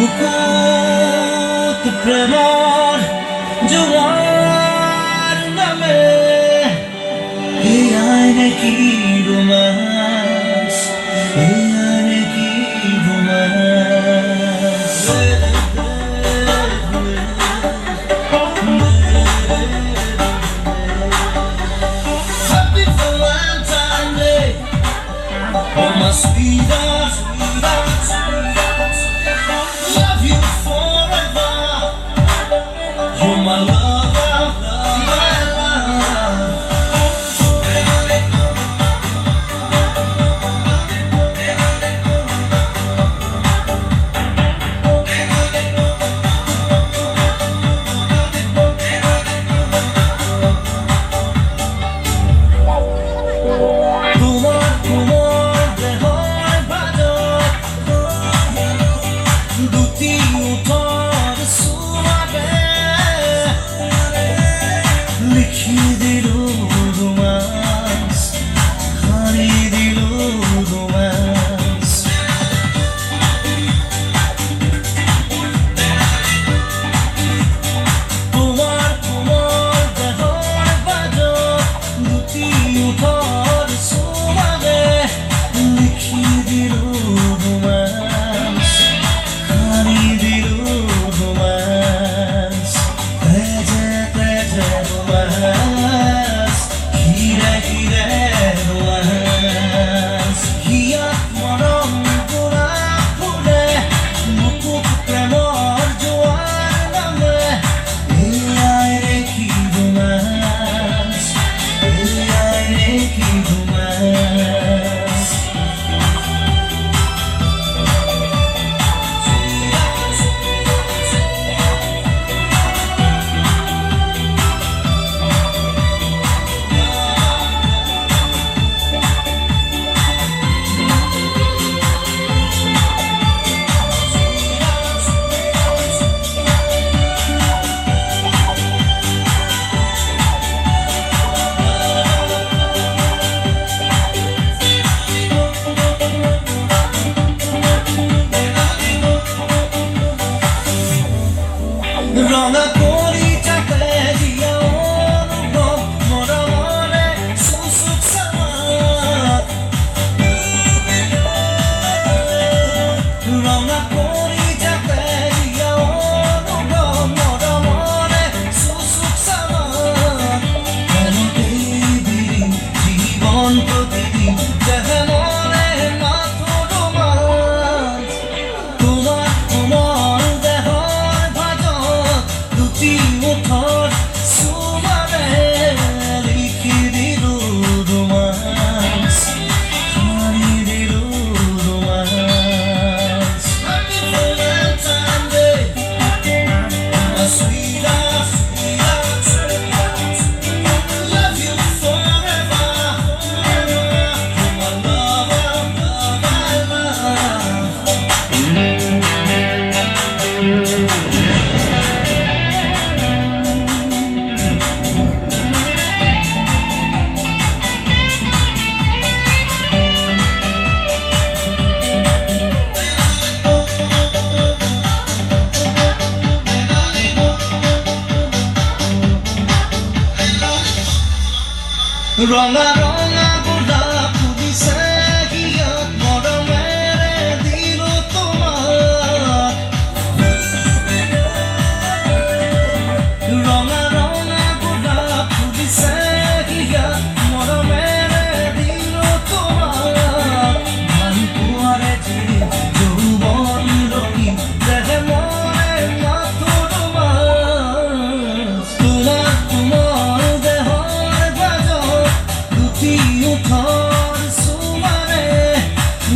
মুকুট প্রেমর জোয়ার নামে এই আইনে কি রোমান্স, এই আইনে কি romance. Happy Valentine's Day, oh my sweetheart, sweetheart. Love you forever. You're my lover, my love. তোমার কোমল দেহৰ বাজত দুটি ওঠৰ চুমাবে লিখি দিলো ৰোমাঞ্চ, সানি দিলো ৰোমাঞ্চ। তোমার কোমল দেহৰ বাজত দুটি ওঠৰ চুমাবে লিখি দিলো ৰোমাঞ্চ, সানি দিলো ৰোমাঞ্চ। তেজে তেজে ৰোমাঞ্চ, হিৰে হিৰে ৰোমাঞ্চ। হিয়াত মৰম কৰা ফুলে মুকুট প্ৰেমৰ জোৱাৰ নামে এই আইনে কি ৰোমাঞ্চ, এই আইনে কি ৰোমাঞ্চ। ৰঙা কৰি থাকে দিয়া অনুভৱ মৰমৰে চুচুক চামাত। ৰঙা কৰি থাকে দিয়া অনুভৱ মৰমৰে চুচুক চামাত। এনেকেই দিন জীৱন প্ৰতিদিন যেনে মাথো ৰোমাঞ্চ। তোমাৰ কোমল দেহৰ ভাজত দুটি ওঠৰ চুমাবে লিখি দিলো ৰোমাঞ্চ, সানি দিলো ৰোমাঞ্চ। Happy Valentine's Day, my sweetheart, sweetheart. Love you forever. You're my lover, my love. ৰঙা ৰঙা গোলাপ ফুলিছে হিয়াত মৰমেৰে দিলো তোমাক। ৰঙা ৰঙা গোলাপ ফুলিছে হিয়াত মৰমেৰে দিলো তোমাক। ভাল পোৱাৰে চিৰি যৌৱন ৰঙী দেহে মনে মাথো ৰোমাঞ্চ। তোমাৰ কোমল দেহৰ বাজত দুটি ওঠৰ চুমাবে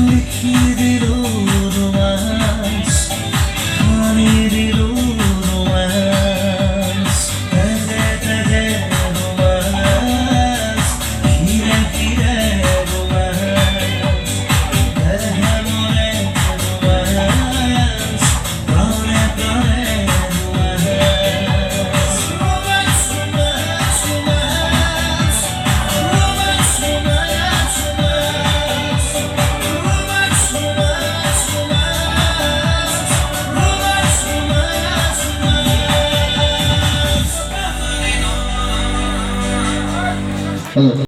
লিখি দিলো ৰোমাঞ্চ, সানি দিলো ৰোমাঞ্চ। তেজে তেজে ৰোমাঞ্চ, হিৰে হিৰে ৰোমাঞ্চ। দেহে মনে ৰোমাঞ্চ, প্ৰাণে প্ৰাণে ৰোমাঞ্চ। Romance, romance, romance. Romance, romance, romance. Romance, romance, romance. Evet.